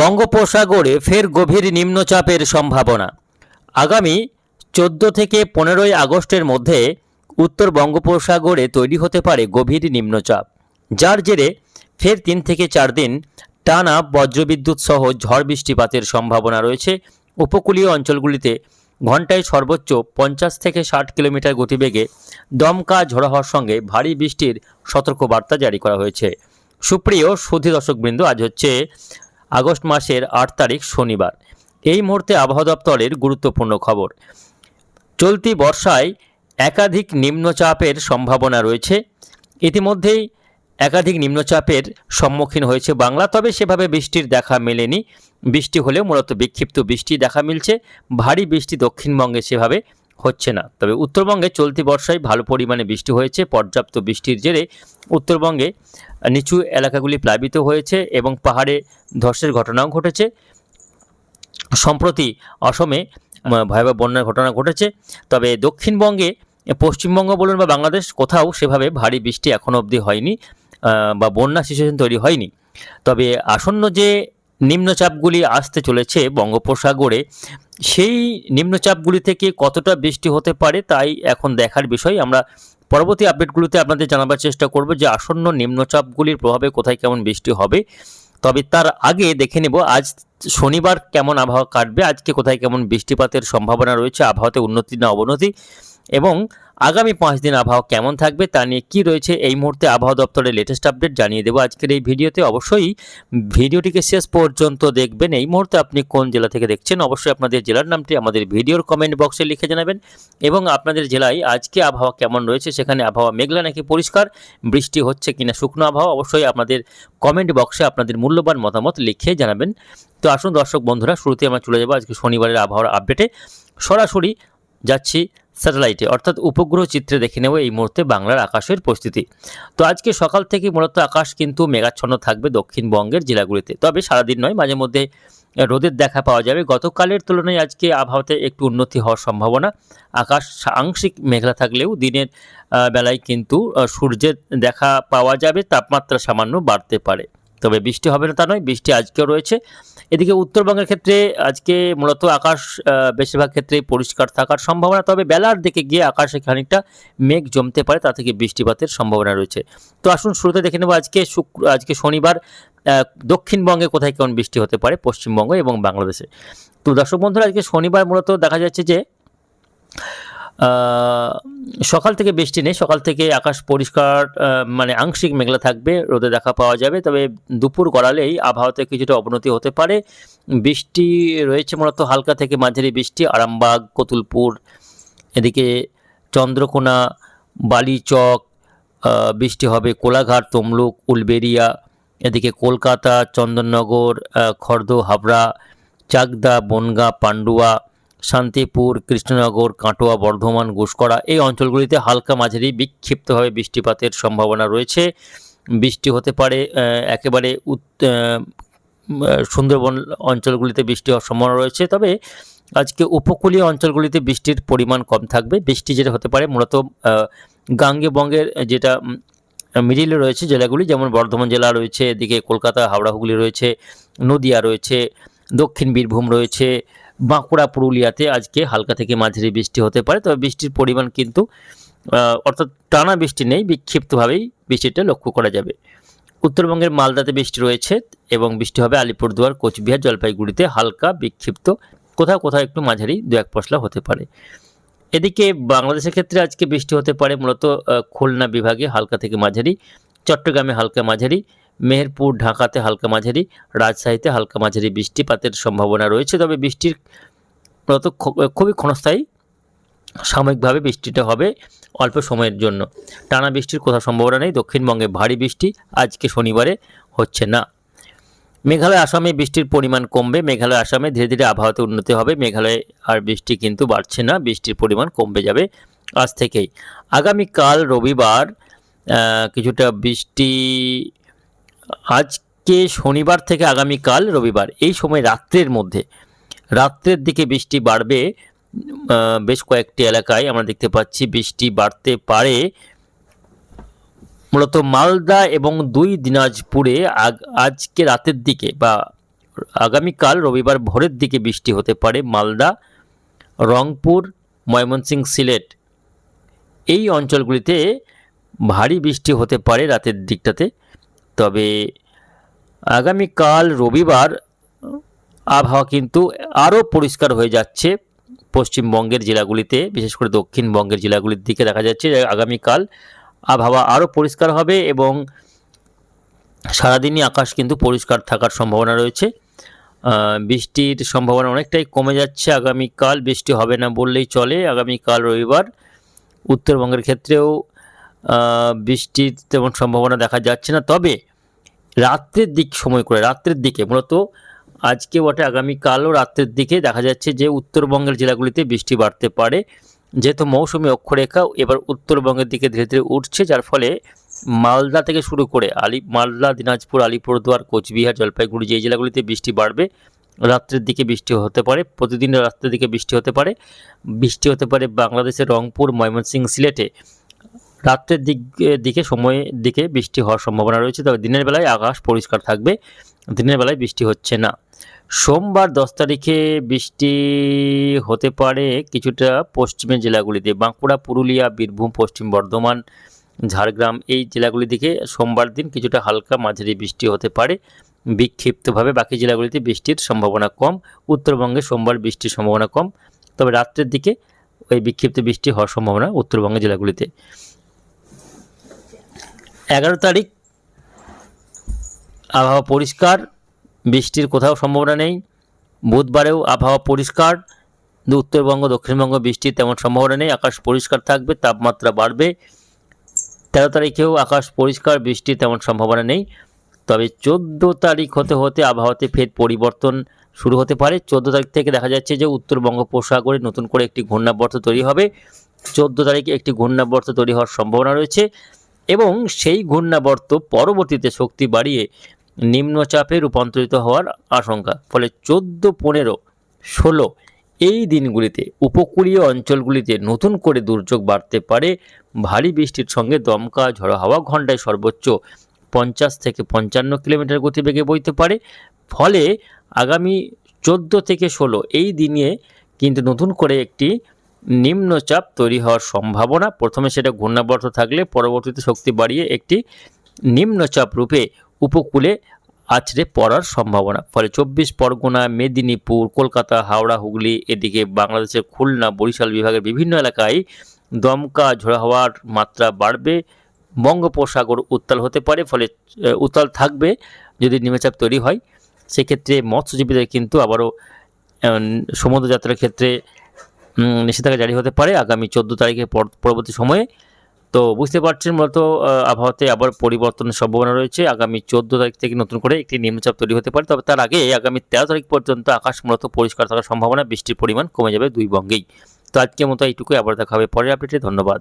বঙ্গোপসাগরে ফের গভীর নিম্নচাপের সম্ভাবনা। আগামী 14 থেকে 15 আগস্টের মধ্যে উত্তর বঙ্গোপসাগরে তৈরি হতে পারে গভীর নিম্নচাপ, যার জেরে ফের 3 থেকে 4 দিন টানা বজ্রবিদ্যুৎ সহ ঝড় বৃষ্টিপাতের সম্ভাবনা রয়েছে। উপকূলীয় অঞ্চলগুলিতে ঘন্টায় সর্বোচ্চ 50 থেকে 60 কিলোমিটার গতিবেগে দমকা ঝড়ো হওয়ার সঙ্গে ভারী বৃষ্টির সতর্কবার্তা জারি করা হয়েছে। সুপ্রিয় সুধী দর্শকবৃন্দ, আজ হচ্ছে আগস্ট মাসের 8 তারিখ শনিবার। এই মুহূর্তে আবহাওয়া দপ্তরের গুরুত্বপূর্ণ খবর। চলতি বর্ষায় একাধিক নিম্নচাপের সম্ভাবনা রয়েছে। ইতিমধ্যেই একাধিক নিম্নচাপের সম্মুখীন হয়েছে বাংলা, তবে সেভাবে বৃষ্টির দেখা মেলেনি। বৃষ্টি হলেও মূলত বিক্ষিপ্ত বৃষ্টি দেখা মিলছে। ভারী বৃষ্টি দক্ষিণবঙ্গে সেভাবে হচ্ছে না। তবে উত্তরবঙ্গে চলতি বর্ষায় ভালো পরিমাণে বৃষ্টি হয়েছে। পর্যাপ্ত বৃষ্টির জেরে উত্তরবঙ্গে নিচু এলাকাগুলি প্লাবিত হয়েছে এবং পাহাড়ে ধসের ঘটনাও ঘটেছে। সম্প্রতি অসমে ভয়াবহ বন্যার ঘটনা ঘটেছে। তবে দক্ষিণবঙ্গে, পশ্চিমবঙ্গ বলুন বা বাংলাদেশ, কোথাও সেভাবে ভারী বৃষ্টি এখনও অবধি হয়নি বা বন্যা সিচুয়েশন তৈরি হয়নি। তবে আসন্ন যে নিম্নচাপগুলি আসতে চলেছে বঙ্গোপসাগরে, সেই নিম্নচাপগুলি থেকে কতটা বৃষ্টি হতে পারে তাই এখন দেখার বিষয়। আমরা পরবর্তী আপডেটগুলোতে আপনাদের জানাবার চেষ্টা করব যে আসন্ন নিম্নচাপগুলির প্রভাবে কোথায় কেমন বৃষ্টি হবে। তবে তার আগে দেখে নেব আজ শনিবার কেমন আবহাওয়া কাটবে, আজকে কোথায় কেমন বৃষ্টিপাতের সম্ভাবনা রয়েছে, আবহাওয়াতে উন্নতি না অবনতি, এবং আগামী 5 দিন আবহাওয়া কেমন থাকবে তা নিয়ে কী রয়েছে এই মুহূর্তে আবহাওয়া দপ্তরের লেটেস্ট আপডেট জানিয়ে দেবো আজকের এই ভিডিওতে। অবশ্যই ভিডিওটিকে শেষ পর্যন্ত দেখবেন। এই মুহূর্তে আপনি কোন জেলা থেকে দেখছেন অবশ্যই আপনাদের জেলার নামটি আমাদের ভিডিওর কমেন্ট বক্সে লিখে জানাবেন, এবং আপনাদের জেলায় আজকে আবহাওয়া কেমন রয়েছে, সেখানে আবহাওয়া মেঘলা নাকি পরিষ্কার, বৃষ্টি হচ্ছে কিনা শুকনো আবহাওয়া, অবশ্যই আপনাদের কমেন্ট বক্সে আপনাদের মূল্যবান মতামত লিখে জানাবেন। তো আসুন দর্শক বন্ধুরা, শুরুতে আমরা চলে যাবো আজকে শনিবারের আবহাওয়ার আপডেটে। সরাসরি যাচ্ছি স্যাটেলাইটে, অর্থাৎ উপগ্রহ চিত্রে দেখে নেব এই মুহূর্তে বাংলার আকাশের পরিস্থিতি। তো আজকে সকাল থেকে মূলত আকাশ কিন্তু মেঘাচ্ছন্ন থাকবে দক্ষিণবঙ্গের জেলাগুলিতে। তবে সারাদিন নয়, মাঝে মধ্যে রোদের দেখা পাওয়া যাবে। গতকালের তুলনায় আজকে আবহাওয়াতে একটু উন্নতি হওয়ার সম্ভাবনা। আকাশ আংশিক মেঘলা থাকলেও দিনের বেলায় কিন্তু সূর্যের দেখা পাওয়া যাবে, তাপমাত্রা সামান্য বাড়তে পারে। তবে বৃষ্টি হবে না তা নয়, বৃষ্টি আজকেও রয়েছে। এদিকে উত্তরবঙ্গের ক্ষেত্রে আজকে মূলত আকাশ বেশিরভাগ ক্ষেত্রেই পরিষ্কার থাকার সম্ভাবনা। তবে বেলার দিকে গিয়ে আকাশে খানিকটা মেঘ জমতে পারে, তা থেকে বৃষ্টিপাতের সম্ভাবনা রয়েছে। তো আসুন শুরুতে দেখে নেব আজকে শনিবার দক্ষিণবঙ্গে কোথায় কেমন বৃষ্টি হতে পারে, পশ্চিমবঙ্গ এবং বাংলাদেশে। তো দর্শক বন্ধুরা, আজকে শনিবার মূলত দেখা যাচ্ছে যে সকাল থেকে বৃষ্টি নেই। সকাল থেকে আকাশ পরিষ্কার, মানে আংশিক মেঘলা থাকবে, রোদে দেখা পাওয়া যাবে। তবে দুপুর গড়ালেই আবহাওয়াতে কিছুটা অবনতি হতে পারে। বৃষ্টি রয়েছে মূলত হালকা থেকে মাঝারি বৃষ্টি আরামবাগ, কতুলপুর, এদিকে চন্দ্রকোনা, বালিচক বৃষ্টি হবে, কোলাঘাট, তমলুক, উলবেড়িয়া, এদিকে কলকাতা, চন্দননগর, খড়দহ, হাবড়া, চাকদা, বনগাঁ, পান্ডুয়া, শান্তিপুর, কৃষ্ণনগর, কাটোয়া, বর্ধমান, ঘুষকরা, এই অঞ্চলগুলিতে হালকা মাঝারি বিক্ষিপ্তভাবে বৃষ্টিপাতের সম্ভাবনা রয়েছে। বৃষ্টি হতে পারে একেবারে সুন্দরবন অঞ্চলগুলিতে বৃষ্টি হওয়ার সম্ভাবনা রয়েছে। তবে আজকে উপকূলীয় অঞ্চলগুলিতে বৃষ্টির পরিমাণ কম থাকবে। বৃষ্টি যেটা হতে পারে মূলত গাঙ্গেবঙ্গের যেটা মিডিলে রয়েছে জেলাগুলি, যেমন বর্ধমান জেলা রয়েছে, এদিকে কলকাতা, হাওড়া, হুগলি রয়েছে, নদিয়া রয়েছে, দক্ষিণ বীরভূম রয়েছে, বাঁকুড়া, পুরুলিয়াতে আজকে হালকা থেকে মাঝারি বৃষ্টি হতে পারে। তবে বৃষ্টির পরিমাণ কিন্তু অর্থাৎ টানা বৃষ্টি নেই, বিক্ষিপ্তভাবেই বৃষ্টিটা লক্ষ্য করা যাবে। উত্তরবঙ্গের মালদাতে বৃষ্টি রয়েছে এবং বৃষ্টি হবে আলিপুরদুয়ার, কোচবিহার, জলপাইগুড়িতে হালকা বিক্ষিপ্ত, কোথাও কোথাও একটু মাঝারি 2-1 পশলা হতে পারে। এদিকে বাংলাদেশের ক্ষেত্রে আজকে বৃষ্টি হতে পারে মূলত খুলনা বিভাগে হালকা থেকে মাঝারি, চট্টগ্রামে হালকা মাঝারি, মেহেরপুর, ঢাকাতে হালকা মাঝারি, রাজশাহীতে হালকা মাঝারি বৃষ্টিপাতের সম্ভাবনা রয়েছে। তবে বৃষ্টির মূলত খুবই ক্ষণস্থায়ী, সাময়িকভাবে বৃষ্টিটা হবে অল্প সময়ের জন্য। টানা বৃষ্টির কোথাও সম্ভাবনা নেই। দক্ষিণবঙ্গে ভারী বৃষ্টি আজকে শনিবারে হচ্ছে না। মেঘালয়, আসামে বৃষ্টির পরিমাণ কমবে। মেঘালয়, আসামে ধীরে ধীরে আবহাওয়াতে উন্নতি হবে। মেঘালয়ে আর বৃষ্টি কিন্তু বাড়ছে না, বৃষ্টির পরিমাণ কমবে যাবে আজ থেকেই। আগামীকাল রবিবার কিছুটা বৃষ্টি, আজকে শনিবার থেকে আগামীকাল রবিবার এই সময় রাত্রের দিকে বৃষ্টি বাড়বে। বেশ কয়েকটি এলাকায় আমরা দেখতে পাচ্ছি বৃষ্টি বাড়তে পারে। মূলত মালদা এবং 2 দিনাজপুরে আজকে রাতের দিকে বা আগামীকাল রবিবার ভোরের দিকে বৃষ্টি হতে পারে মালদা, রংপুর, ময়মনসিংহ, সিলেট এই অঞ্চলগুলিতে ভারী বৃষ্টি হতে পারে রাতের দিকটাতে। তবে আগামীকাল রবিবার আবহাওয়া কিন্তু আরও পরিষ্কার হয়ে যাচ্ছে পশ্চিমবঙ্গের জেলাগুলিতে, বিশেষ করে দক্ষিণবঙ্গের জেলাগুলির দিকে দেখা যাচ্ছে যে আগামীকাল আবহাওয়া আরও পরিষ্কার হবে এবং সারাদিনই আকাশ কিন্তু পরিষ্কার থাকার সম্ভাবনা রয়েছে। বৃষ্টির সম্ভাবনা অনেকটাই কমে যাচ্ছে, আগামীকাল বৃষ্টি হবে না বললেই চলে। আগামীকাল রবিবার উত্তরবঙ্গের ক্ষেত্রেও বৃষ্টির তেমন সম্ভাবনা দেখা যাচ্ছে না। তবে রাত্রের রাত্রের দিকে মূলত আজকে বটে, আগামীকালও রাত্রের দিকে দেখা যাচ্ছে যে উত্তরবঙ্গের জেলাগুলিতে বৃষ্টি বাড়তে পারে, যেহেতু মৌসুমি অক্ষরেখা এবার উত্তরবঙ্গের দিকে ধীরে ধীরে উঠছে, যার ফলে মালদা থেকে শুরু করে মালদা, দিনাজপুর, আলিপুরদুয়ার, কোচবিহার, জলপাইগুড়ি যে জেলাগুলিতে বৃষ্টি বাড়বে, রাত্রের দিকে বৃষ্টি হতে পারে, প্রতিদিন রাত্রের দিকে বৃষ্টি হতে পারে বাংলাদেশের রংপুর, ময়মনসিংহ, সিলেটে রাত্রের সময়ের দিকে বৃষ্টি হওয়ার সম্ভাবনা রয়েছে। তবে দিনের বেলায় আকাশ পরিষ্কার থাকবে, দিনের বেলায় বৃষ্টি হচ্ছে না। সোমবার 10 তারিখে বৃষ্টি হতে পারে কিছুটা পশ্চিমের জেলাগুলিতে, বাঁকুড়া, পুরুলিয়া, বীরভূম, পশ্চিম বর্ধমান, ঝাড়গ্রাম এই জেলাগুলি দিকে সোমবার দিন কিছুটা হালকা মাঝারি বৃষ্টি হতে পারে বিক্ষিপ্তভাবে। বাকি জেলাগুলিতে বৃষ্টির সম্ভাবনা কম। উত্তরবঙ্গে সোমবার বৃষ্টির সম্ভাবনা কম, তবে রাত্রের দিকে ওই বিক্ষিপ্ত বৃষ্টি হওয়ার সম্ভাবনা উত্তরবঙ্গের জেলাগুলিতে। 11 তারিখ আবহাওয়া পরিষ্কার, বৃষ্টির কোথাও সম্ভাবনা নেই। বুধবারেও আবহাওয়া পরিষ্কার, উত্তরবঙ্গ, দক্ষিণবঙ্গ বৃষ্টির তেমন সম্ভাবনা নেই, আকাশ পরিষ্কার থাকবে, তাপমাত্রা বাড়বে। 13 তারিখেও আকাশ পরিষ্কার, বৃষ্টির তেমন সম্ভাবনা নেই। তবে 14 তারিখ হতে হতে আবহাওয়াতে ফের পরিবর্তন শুরু হতে পারে। 14 তারিখ থেকে দেখা যাচ্ছে যে উত্তর বঙ্গোপসাগরে নতুন করে একটি ঘূর্ণাবর্ত তৈরি হবে। 14 তারিখে একটি ঘূর্ণাবর্ত তৈরি হওয়ার সম্ভাবনা রয়েছে এবং সেই ঘূর্ণাবর্ত পরবর্তীতে শক্তি বাড়িয়ে নিম্নচাপে রূপান্তরিত হওয়ার আশঙ্কা। ফলে 14, 15, 16 এই দিনগুলিতে উপকূলীয় অঞ্চলগুলিতে নতুন করে দুর্যোগ বাড়তে পারে। ভারী বৃষ্টির সঙ্গে দমকা ঝড়ো হাওয়া ঘন্টায় সর্বোচ্চ 50 থেকে 55 কিলোমিটার গতিবেগে বইতে পারে। ফলে আগামী 14 থেকে 16 এই দিনে কিন্তু নতুন করে একটি নিম্নচাপ তৈরি হওয়ার সম্ভাবনা। প্রথমে সেটা ঘূর্ণাবর্ত থাকলে পরবর্তীতে শক্তি বাড়িয়ে একটি নিম্নচাপ রূপে উপকূলে আছড়ে পড়ার সম্ভাবনা। ফলে 24 পরগনা, মেদিনীপুর, কলকাতা, হাওড়া, হুগলি এদিকে বাংলাদেশের খুলনা, বরিশাল বিভাগের বিভিন্ন এলাকায় দমকা ঝোড়ো হাওয়ার মাত্রা বাড়বে। বঙ্গোপসাগর উত্তাল হতে পারে, ফলে উত্তাল থাকবে যদি নিম্নচাপ তৈরি হয়। সেক্ষেত্রে মৎস্যজীবীদের কিন্তু আবারও সমুদ্র যাত্রার ক্ষেত্রে নিষেধাজ্ঞা জারি হতে পারে আগামী 14 তারিখের পরবর্তী সময়ে। তো বুঝতে পারছেন মূলত আবহাওয়াতে আবার পরিবর্তনের সম্ভাবনা রয়েছে। আগামী 14 তারিখ থেকে নতুন করে একটি নিম্নচাপ তৈরি হতে পারে। তবে তার আগে আগামী 13 তারিখ পর্যন্ত আকাশ মূলত পরিষ্কার থাকার সম্ভাবনা, বৃষ্টির পরিমাণ কমে যাবে দুই বঙ্গেই। তো আজকের মতো এইটুকুই, আবার দেখা হবে পরের আপডেটে। ধন্যবাদ।